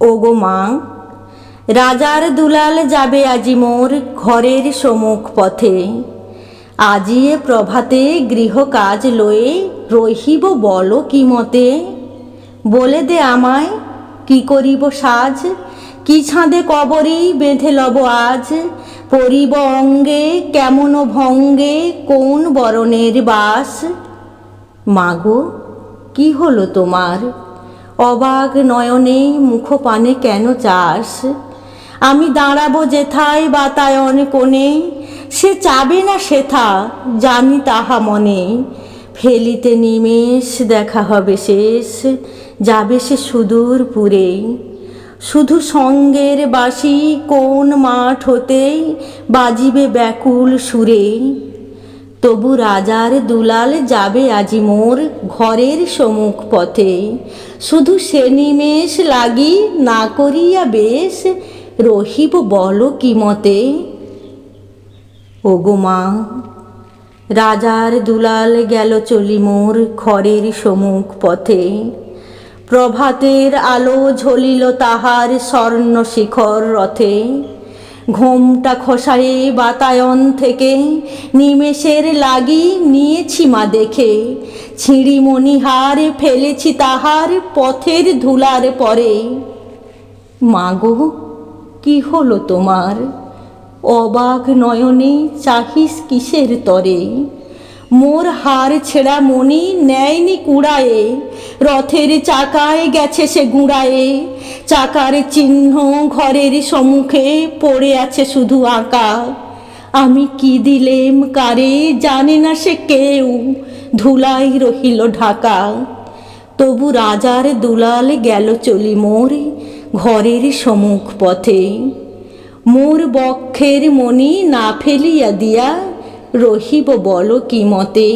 ওগো মা, রাজার দুলাল যাবে আজি মোর ঘরের সম্মুখ পথে। আজিয়ে প্রভাতে গৃহ কাজ লয়ে রহিব বলো কি মতে। বলে দে আমায় কি করিব সাজ, কি ছাঁদে কবরী বেঁধে লব আজ। পরিব অঙ্গে কেমন ভঙ্গে কোন বরণের বাস। মাগো কি হলো তোমার, অবাক নয়নে মুখপানে কেন চাস। আমি দাঁড়াবো যেথায় বাতায়ন কোণে, সে চাবে না সেথা জানি তাহা মনে। ফেলিতে নিমেষ দেখা হবে শেষ, যাবে সে সুদূর পুরে। শুধু সঙ্গের বাঁশি কোন মাঠ হতে বাজিবে ব্যাকুল সুরে। তবু রাজার দুলাল যাবে আজি মোর ঘরের সম্মুখ পথে। শুধু সে নিমেষ লাগি না করিয়া বেশ, রহিব বলো কি মতে। ওগো মা, রাজার দুলাল গেল চলি মোর ঘরের সম্মুখ পথে। প্রভাতের আলো ঝলিল তাহার স্বর্ণ শিখর রথে। ঘোমটা খসায়ে বাতায়ন থেকে নিমেষের লাগি নিয়েছি মা দেখে। ছিঁড়ি মণিহার ফেলেছি তাহার পথের ধুলার পরে। মাগো কি হলো তোমার, অবাক নয়নে চাহিস কিসের তরে। মোর হার ছেঁড়া মণি নেয়নি কুড়ায়ে, রথের চাকায় গেছে সে গুঁড়ায়ে। চাকার চিহ্ন ঘরের সম্মুখে পড়ে আছে শুধু আঁকা। আমি কি দিলেম কারে জানে না সে কেউ, ধুলাই রহিল ঢাকা। তবু রাজার দুলাল গেল চলি মোর ঘরের সম্মুখ পথে। মোর বক্ষের মণি না ফেলিয়া দিয়া রহিব বলো কি মতে।